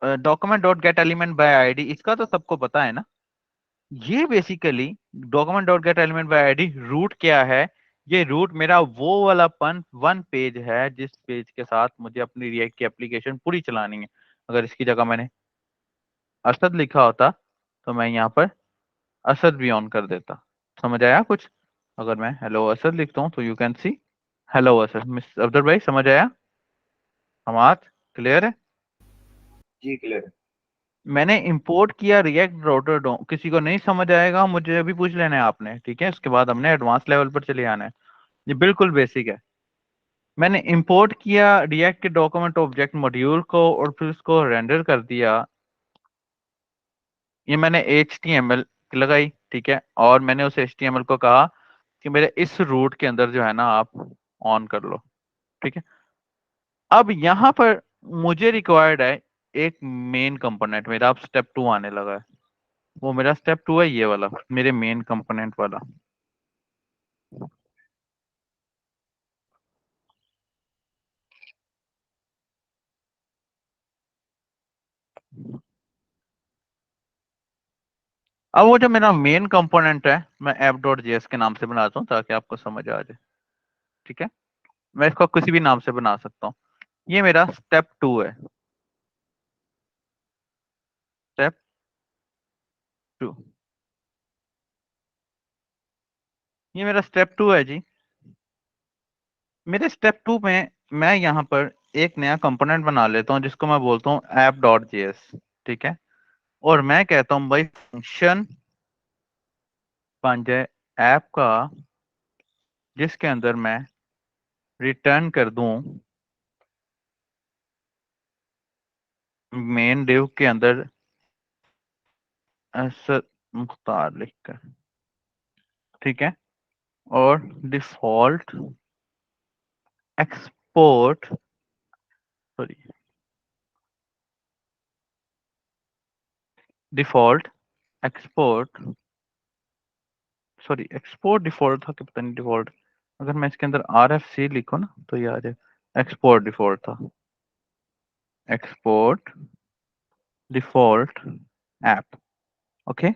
document dot get element by ID, इसका तो सबको पता है ना। ये basically document dot get element by ID root क्या है? ये रूट मेरा वो वाला वन पेज है जिस पेज के साथ मुझे अपनी रिएक्ट की एप्लीकेशन पूरी चलानी है। अगर इसकी जगह मैंने असद लिखा होता तो मैं यहाँ पर असद भी ऑन कर देता। समझ आया कुछ? अगर मैं हेलो असद लिखता हूँ तो you can C hello Asad. Miss Abdul भाई समझ आया? हमाद क्लियर है? जी क्लियर है। मैंने इंपोर्ट किया रिएक्ट राउटर डॉम, किसी को नहीं समझ आएगा मुझे अभी पूछ लेना है आपने। ठीक है, उसके बाद हमने एडवांस लेवल पर चले आना है, ये बिल्कुल बेसिक है। मैंने इंपोर्ट किया रिएक्ट के डॉक्यूमेंट ऑब्जेक्ट मॉड्यूल को और फिर उसको रेंडर कर दिया। ये मैंने HTML लगाई। ठीक है, और मैंने उस HTML को कहा कि मेरे इस रूट के अंदर जो है ना आप ऑन कर लो। ठीक है, अब यहाँ पर मुझे रिक्वायर्ड है एक मेन कंपोनेंट, मेरा अब स्टेप 2 आने लगा है। वो मेरा स्टेप 2 है, ये वाला मेरे मेन कंपोनेंट वाला। अब वो जो मेरा मेन कंपोनेंट है मैं ऐप डॉट जेएस के नाम से बनाता हूँ ताकि आपको समझ आ जाए। ठीक है, मैं इसको किसी भी नाम से बना सकता हूँ। ये मेरा स्टेप 2 है, स्टेप 2, ये मेरा स्टेप 2 है जी। मेरे स्टेप 2 में मैं यहाँ पर एक नया कंपोनेंट बना लेता हूँ जिसको मैं बोलता हूँ ऐप डॉट जेएस। ठीक है, और मैं कहता हूँ भाई फंक्शन बन जाए ऐप का जिसके अंदर मैं रिटर्न कर दूं मेन डिव के अंदर असद मुख्तार लिखकर। ठीक है, और default export, sorry, default export sorry export default था कि पता नहीं डिफॉल्ट, अगर मैं इसके अंदर RFC लिखूं ना तो ये आ जाए, एक्सपोर्ट डिफॉल्ट था, एक्सपोर्ट डिफॉल्ट ऐप। ओके,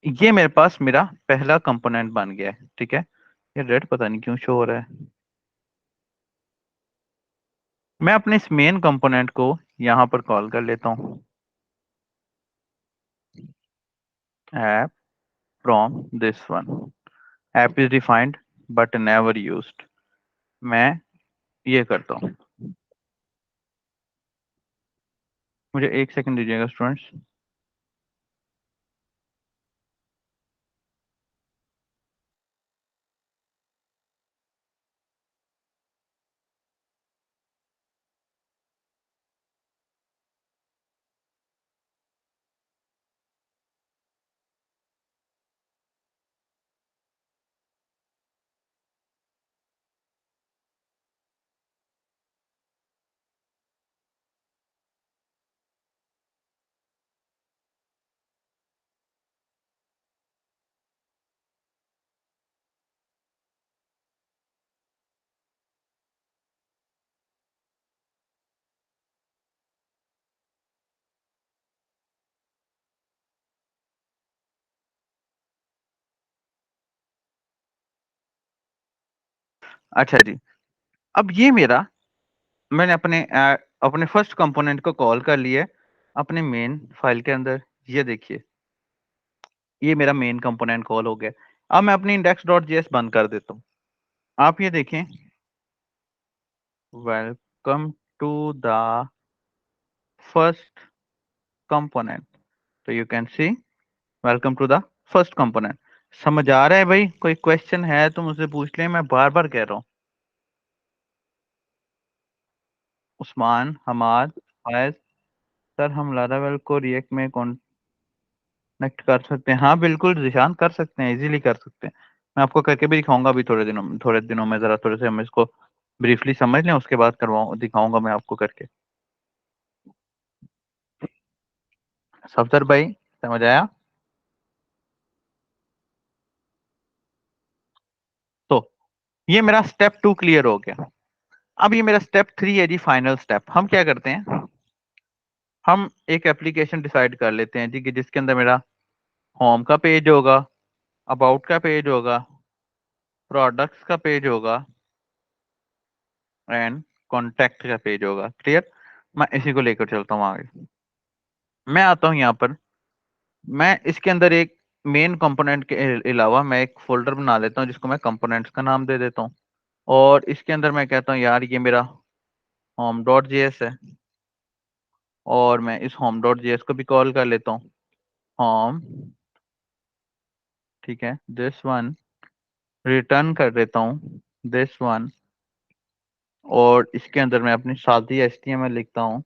ये मेरे पास मेरा पहला कंपोनेंट बन गया है। ठीक है, ये रेड पता नहीं क्यों शो हो रहा है। मैं अपने इस मेन कंपोनेंट को यहां पर कॉल कर लेता हूं, app from this one, app is defined but never used. मैं ये करता हूं, मुझे 1 सेकंड दीजिएगा स्टूडेंट्स। अच्छा जी, अब ये मेरा, मैंने अपने फर्स्ट कंपोनेंट को कॉल कर लिया है अपने मेन फाइल के अंदर। ये देखिए, ये मेरा मेन कंपोनेंट कॉल हो गया। अब मैं अपनी index.js बंद कर देता हूँ। आप ये देखें, welcome to the first component, तो you can see welcome to the first component. समझ आ रहा है भाई? कोई क्वेश्चन है तो मुझसे पूछ लें, मैं बार बार कह रहा हूँ। उस्मान, हमाद, फैज, सर हम लारावेल को रिएक्ट में कनेक्ट कर सकते हैं? हाँ बिल्कुल जिशान, कर सकते हैं, इजीली कर सकते हैं। मैं आपको करके भी दिखाऊंगा अभी थोड़े दिनों में। जरा थोड़े से हम इसको ब्रीफली समझ लें, उसके बाद दिखाऊंगा मैं आपको करके। सफदर भाई समझ आया? तो ये मेरा स्टेप 2 क्लियर हो गया। अब ये मेरा स्टेप 3 है जी, फाइनल स्टेप। हम क्या करते हैं, हम एक एप्लीकेशन डिसाइड कर लेते हैं जी कि जिसके अंदर मेरा होम का पेज होगा, अबाउट का पेज होगा, प्रोडक्ट्स का पेज होगा एंड कॉन्टैक्ट का पेज होगा। क्लियर? मैं इसी को लेकर चलता हूँ आगे। मैं आता हूँ यहाँ पर, मैं इसके अंदर एक मेन कंपोनेंट के अलावा मैं एक फोल्डर बना लेता हूँ जिसको मैं कंपोनेंट्स का नाम दे देता हूँ। और इसके अंदर मैं कहता हूँ यार ये मेरा home.js है, और मैं इस home.js को भी कॉल कर लेता हूँ होम। ठीक है, दिस वन रिटर्न कर देता हूँ दिस वन, और इसके अंदर मैं अपनी सादी HTML लिखता हूँ।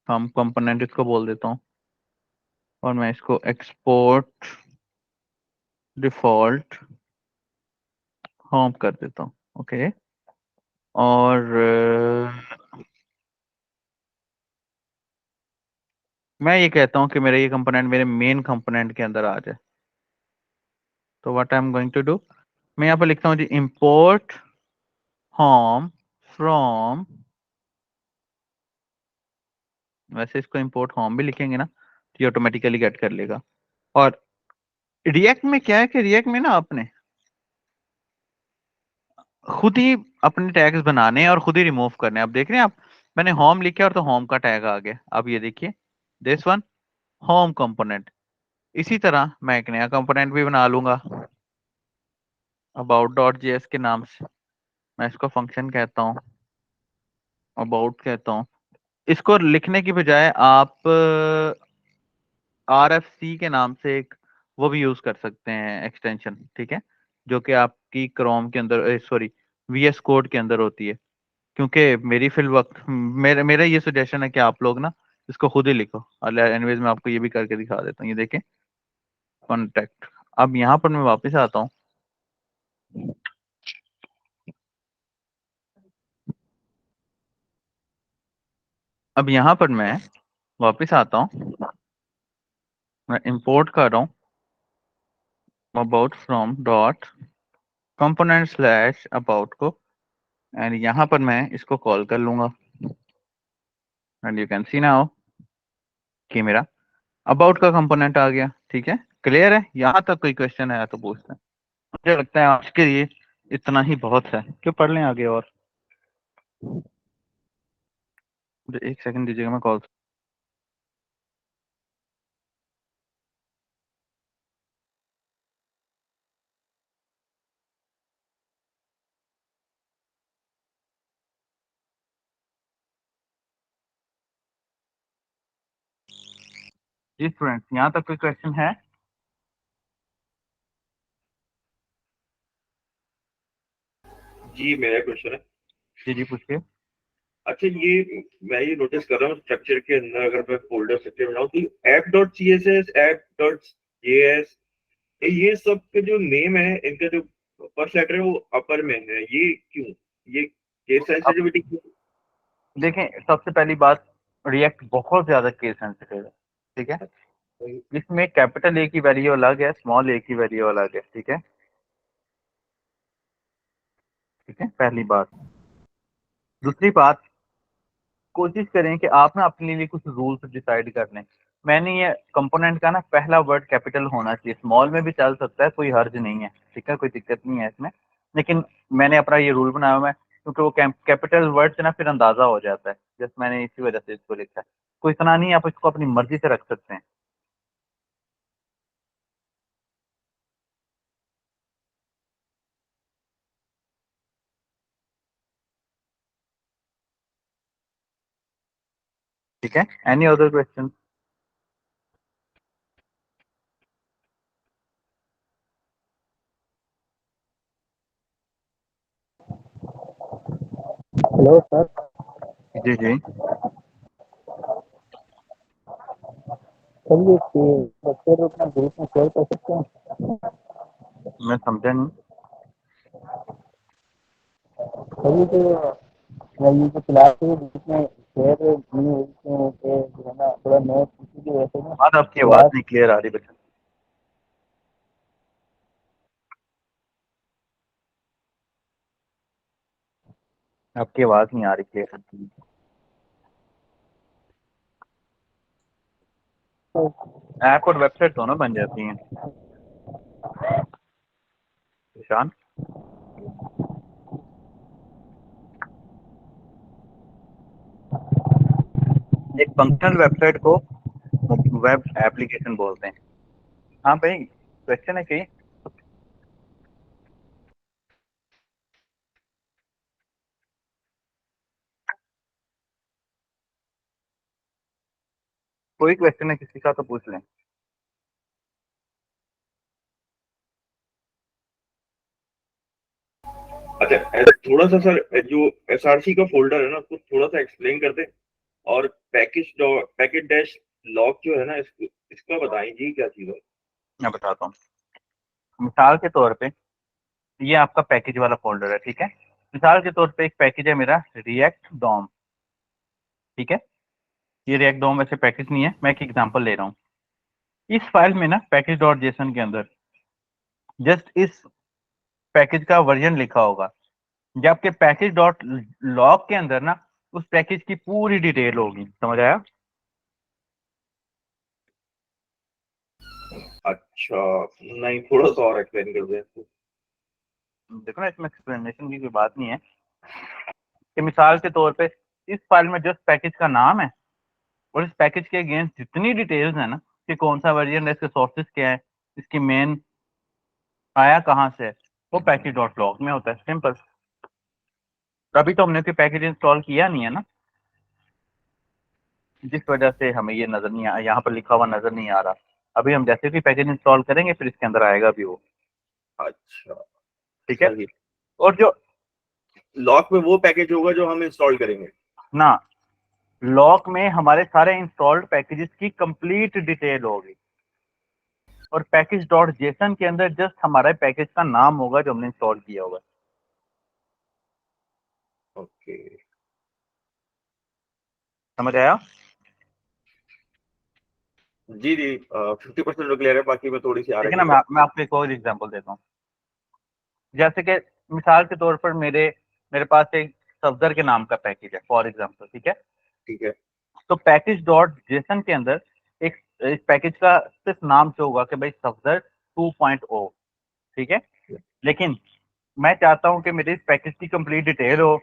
हम कंपोनेंट इसको बोल देता हूँ, और मैं इसको एक्सपोर्ट डिफॉल्ट होम कर देता हूँ। ओके, और मैं ये कहता हूँ कि मेरा ये कंपोनेंट मेरे मेन कंपोनेंट के अंदर आ जाए। तो what I am going to do, मैं यहाँ पर लिखता हूँ जी इंपोर्ट होम फ्रॉम, वैसे इसको इंपोर्ट होम भी लिखेंगे ना तो ये ऑटोमेटिकली गेट कर लेगा। और रिएक्ट में क्या है कि रिएक्ट में ना आपने खुद ही अपने टैग्स बनाने हैं और खुद ही रिमूव करने हैं। अब देख रहे हैं आप, मैंने होम लिखा और तो होम का टैग आ गया। अब ये देखिए, दिस वन होम कंपोनेंट। इसी तरह मैं एक नया कंपोनेंट भी बना लूंगा about.js के नाम से। मैं इसको फंक्शन कहता हूँ, अबाउट कहता हूँ। इसको लिखने की बजाय आप RFC के नाम से एक वो भी यूज कर सकते हैं एक्सटेंशन। ठीक है, जो कि आपकी क्रोम के अंदर, सॉरी VS कोड के अंदर होती है। क्योंकि मेरी फिल वक्त मेरा मेरा ये सजेशन है कि आप लोग ना इसको खुद ही लिखो। एनीवेज मैं आपको ये भी करके दिखा देता हूँ। ये देखें, कॉन्टेक्ट। अब यहाँ पर मैं वापस आता हूँ, अब यहाँ पर मैं वापस आता हूँ मैं इंपोर्ट कर रहा हूँ about from dot component slash about को, एंड यहाँ पर मैं इसको कॉल कर लूंगा and you can see now कि मेरा अबाउट का कंपोनेंट आ गया। ठीक है, क्लियर है? यहाँ तक कोई क्वेश्चन है तो पूछते हैं। मुझे लगता है आज के लिए इतना ही बहुत है, क्यों पढ़ लें आगे और। मुझे एक सेकंड दीजिएगा, मैं कॉल। जी स्टूडेंट्स, यहाँ तक कोई क्वेश्चन है? जी मेरा क्वेश्चन है। जी जी पूछिए। अच्छा, ये मैं ये नोटिस कर रहा हूँ स्ट्रक्चर के अंदर, अगर मैं फोल्डर स्ट्रक्चर बनाऊँ तो app dot C S S, app dot J S, ये सब के जो नेम है इनका जो फर्स्ट लेटर है वो अपर में है, ये क्यों? ये केस अब सेंसिटिविटी क्यों? देखें, सबसे पहली बात, रिएक्ट बहुत ज्यादा केस सेंसिटिव है। ठीक है, इसमें कैपिटल ए की वैल्यू अलग है, स्मॉल ए की वैल्यू अलग है। ठीक है, ठीक है, पहली बात। दूसरी बात, कोशिश करें कि आप ना अपने लिए कुछ रूल्स डिसाइड कर लें। मैंने ये कंपोनेंट का ना पहला वर्ड कैपिटल होना चाहिए, स्मॉल में भी चल सकता है, कोई हर्ज नहीं है। ठीक है, कोई दिक्कत नहीं है इसमें, लेकिन मैंने अपना ये रूल बनाया हुआ है क्योंकि वो कैपिटल वर्ड से ना फिर अंदाजा हो जाता है। जैसे मैंने इसी वजह से इसको लिखा है। कोई इतना नहीं, आप इसको अपनी मर्जी से रख सकते हैं। ठीक है, any other question? Hello sir. जी जी। सर ये लेक्चर अपना ग्रुप में शेयर कर सकते हैं? मैं समझा नहीं। सर ये जो क्लास के ग्रुप में शेयर नहीं हुई थी, कि जो है ना थोड़ा नोट किसी की वजह से ना बात आपकी आवाज क्लास। नहीं क्लियर आ रही बच्चा, आपकी आवाज नहीं आ रही क्लियर। ऐप और वेबसाइट दोनों बन जाती हैं निशान। एक फंक्शनल वेबसाइट को वेब एप्लीकेशन बोलते हैं। हाँ भाई, क्वेश्चन है कहीं? कोई क्वेश्चन है किसी का तो पूछ लें। अच्छा, थोड़ा सा सर जो एसआरसी का फोल्डर है ना उसको थोड़ा सा एक्सप्लेन कर दें, और पैकेट डैश लॉक जो है ना इसका बताएंगे क्या चीज़ है। मैं बताता हूँ। मिसाल के तौर पे ये आपका पैकेज वाला फोल्डर है। ठीक है, मिसाल के तौर पे एक पैकेज है मेरा रिएक्ट डॉम। ठीक है, ये रिएक्ट डॉम वैसे पैकेज नहीं है, मैं एक एग्जांपल ले रहा हूँ। इस फाइल में ना पैकेज डॉट जेसन के अंदर जस्ट इस पैकेज का वर्जन लिखा होगा। जबकि पैकेज डॉट लॉग के अंदर ना उस पैकेज की पूरी डिटेल होगी। समझ आया? अच्छा, नहीं थोड़ा सा और एक्सप्लेन कर दें इसको। देखो ना, इसमें एक्सप्लेनेशन की कोई बात नहीं है कि मिसाल के तौर पे इस फाइल में जस्ट पैकेज का नाम है और इस पैकेज के अगेंस्ट जितनी डिटेल्स है ना कि कौन सा वर्जन है, इसके सोर्सेस क्या है, इसकी मेन आया कहाँ से है, वो पैकेज डॉट लॉग में होता है। सिंपल। अभी तो हमने कोई पैकेज इंस्टॉल किया नहीं है ना, जिस वजह से हमें ये नजर नहीं आ, यहाँ पर लिखा हुआ नजर नहीं आ रहा। अभी हम जैसे भी पैकेज इंस्टॉल करेंगे फिर इसके अंदर आएगा भी वो। अच्छा, ठीक है, सही। और जो लॉक में वो पैकेज होगा जो हम इंस्टॉल करेंगे। ना लॉक में हमारे सारे इंस्टॉल्ड पैकेजेस की कंप्लीट डिटेल होगी, और पैकेज डॉट जेसन के अंदर जस्ट हमारे पैकेज का नाम होगा जो हमने इंस्टॉल किया होगा। ओके। समझ आया? जी जी 50% तो क्लियर है, बाकी में थोड़ी सी आ ठीक है रही ना। है। मैं आपको एक और एग्जांपल देता हूँ। जैसे कि मिसाल के तौर पर मेरे मेरे पास एक सफदर के नाम का पैकेज है फॉर एग्जांपल, ठीक है। ठीक है। तो पैकेज डॉट जेसन के अंदर एक इस पैकेज का सिर्फ नाम से होगा कि भाई सफदर 2.0, ठीक है। लेकिन मैं चाहता हूं कि मेरे इस पैकेज की कंप्लीट डिटेल हो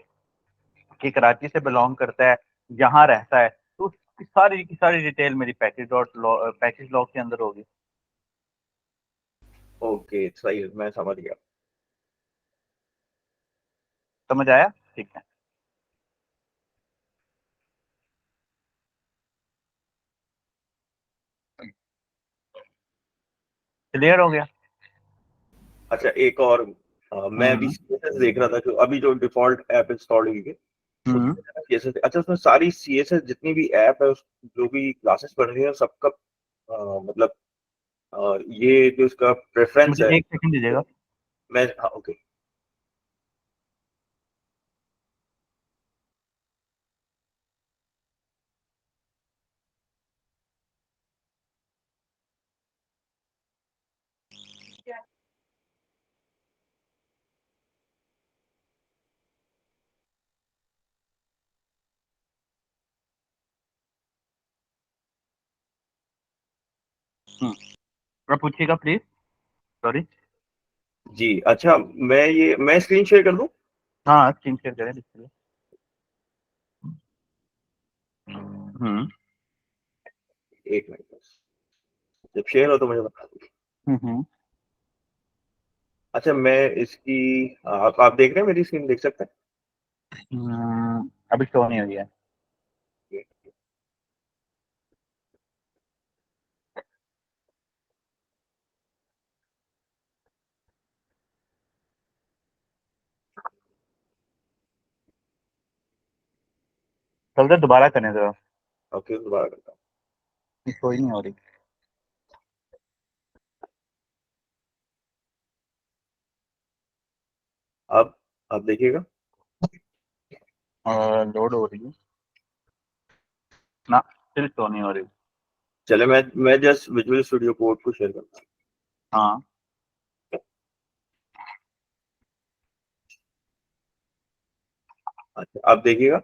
कि कराची से बिलोंग करता है, यहाँ रहता है, तो उसकी सारी की सारी डिटेल मेरी पैकेज लॉग के अंदर होगी। ओके सही है, मैं समझ गया। समझ आया? ठीक है। क्लियर हो गया? अच्छा एक और मैं अभी हम्म CSS देख रहा था, जो अभी जो डिफॉल्ट ऐप इंस्टॉल हुई है हम्म उसमें CSS, अच्छा उसमें सारी CSS जितनी भी ऐप है जो भी क्लासेस पढ़ रही है सबका मतलब ये जो इसका प्रेफरेंस मुझे है। एक सेकंड दीजिएगा। मैं हाँ ओके। आप पूछिएगा प्लीज। सॉरी। जी अच्छा, मैं स्क्रीन शेयर कर दूं? हाँ, स्क्रीन शेयर करें डिस्प्ले। हम्म एक मिनट बस, जब शेयर हो तो मुझे बता दीजिए। हम्म। अच्छा मैं इसकी आप देख रहे हैं, मेरी स्क्रीन देख सकते अभी शो नहीं हुई है। हैं? चलते दोबारा करें जरा। ओके दोबारा करता हूँ। शो ही नहीं हो रही। अब देखिएगा। लोड हो रही है ना, स्टिल शो नहीं हो रही। चले मैं जस्ट विजुअल स्टूडियो कोड को शेयर करता हाँ, हूँ। अच्छा अब देखिएगा।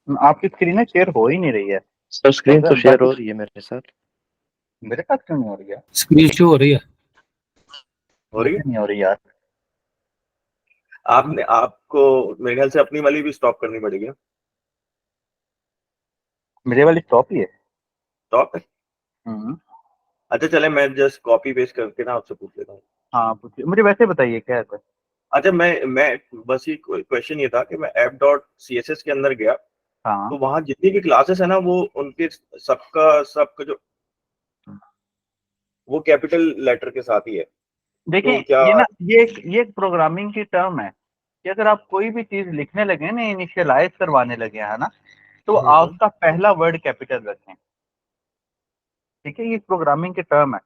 आपकी स्क्रीन है शेयर हो ही नहीं रही है। सर स्क्रीन तो शेयर हो बस रही है मेरे साथ। मेरे साथ क्यों नहीं हो रही है? स्क्रीन शो हो रही है। हो रही है। मुझे नहीं हो रही यार। आपने आपको मेरे ख्याल से अपनी वाली भी स्टॉप करनी पड़ेगी। मेरे वाली स्टॉप ही है। स्टॉप है। हम्म। अच्छा चले मैं जस्ट कॉपी पेस्ट करके ना आपसे पूछ लेता हूँ। हाँ पूछिए, मुझे वैसे बताइए क्या है सर। अच्छा मैं बस ये क्वेश्चन ये था कि मैं app dot C S S के अंदर गया, हाँ तो वहां जितनी भी क्लासेस है ना वो उनके सबका सबका जो वो कैपिटल लेटर के साथ ही है। देखें, तो क्या? ये एक प्रोग्रामिंग की टर्म है कि अगर आप कोई भी चीज लिखने लगे ना, इनिशियलाइज करवाने लगे है ना, तो आप हम्म। उसका पहला वर्ड कैपिटल रखें। ठीक है, ये प्रोग्रामिंग की टर्म है।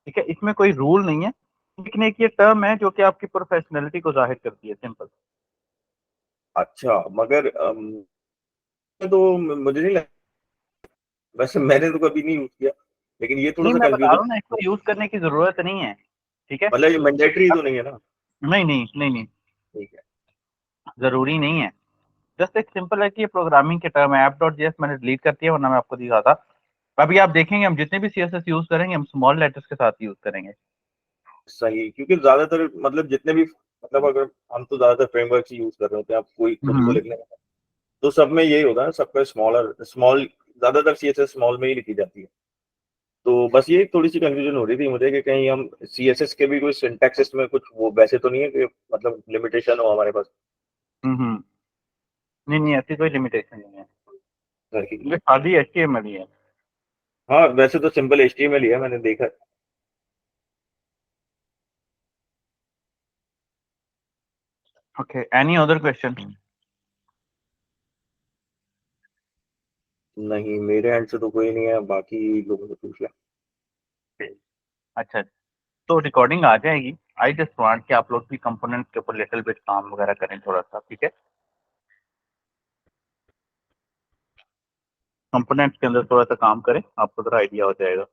ठीक है, इसमें कोई रूल नहीं है, लेकिन एक ये टर्म है जो कि आपकी प्रोफेशनलिटी को जाहिर करती है, सिंपल। अच्छा मगर तो मुझे नहीं लगता, वैसे मैंने तो कभी नहीं यूज किया, लेकिन ये थोड़ा नहीं, सा मैं बता रहा कंफ्यूजन। हूँ ना, इसको यूज करने की जरूरत नहीं है। ठीक है। मतलब ये मैंडेटरी तो नहीं है ना? नहीं नहीं नहीं नहीं, ठीक है। जरूरी नहीं है। जस्ट एक सिंपल है कि ये प्रोग्रामिंग की टर्म है। ऐप डॉट जेएस मैंने डिलीट कर दिया, वरना मैं आपको दिखाता। अभी आप देखेंगे हम जितने भी सीएसएस यूज करेंगे हम स्मॉल लेटर्स के साथ यूज करेंगे। सही, क्योंकि ज्यादातर मतलब जितने भी मतलब अगर हम तो ज्यादातर फ्रेमवर्क यूज कर रहे होते हैं, आप कोई खुद को हम्म लिखने में तो सब में यही होता है, सबका स्मॉल ज्यादातर CSS स्मॉल में ही लिखी जाती है। तो बस ये थोड़ी सी कंफ्यूजन हो रही थी मुझे कि कहीं हम CSS के भी कोई सिंटैक्स में कुछ वो वैसे तो नहीं है कि मतलब लिमिटेशन हो हमारे पास हम्म। नहीं नहीं, ऐसी कोई लिमिटेशन नहीं है। घर की। ये खाली एचटीएमएल ही है। हाँ वैसे तो सिंपल HTML ही है, मैंने देखा है। Okay, any other question? नहीं मेरे एंड से तो कोई नहीं है, बाकी लोगों से पूछ लिया। अच्छा, तो रिकॉर्डिंग आ जाएगी। आई जस्ट वांट कि आप लोग भी कंपोनेंट के ऊपर लिटिल बिट काम वगैरह करें थोड़ा सा, ठीक है। कंपोनेंट्स के अंदर थोड़ा सा काम करें, आपको थोड़ा आइडिया हो जाएगा।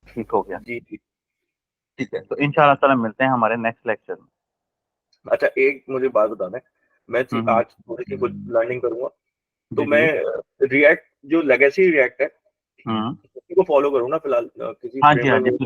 ठीक हो गया? जी जी। ठीक है, तो इंशाल्लाह ताला मिलते हैं हमारे नेक्स्ट लेक्चर में। अच्छा, एक मुझे बात बताना है, मैं हम्म। आज थोड़ी सी कुछ लर्निंग करूंगा, तो जी, मैं रिएक्ट जो लेगेसी रिएक्ट है हम्म। उसी को फॉलो करूँ ना फिलहाल, किसी हाँ जी, हाँ फ्रेमवर्क जी।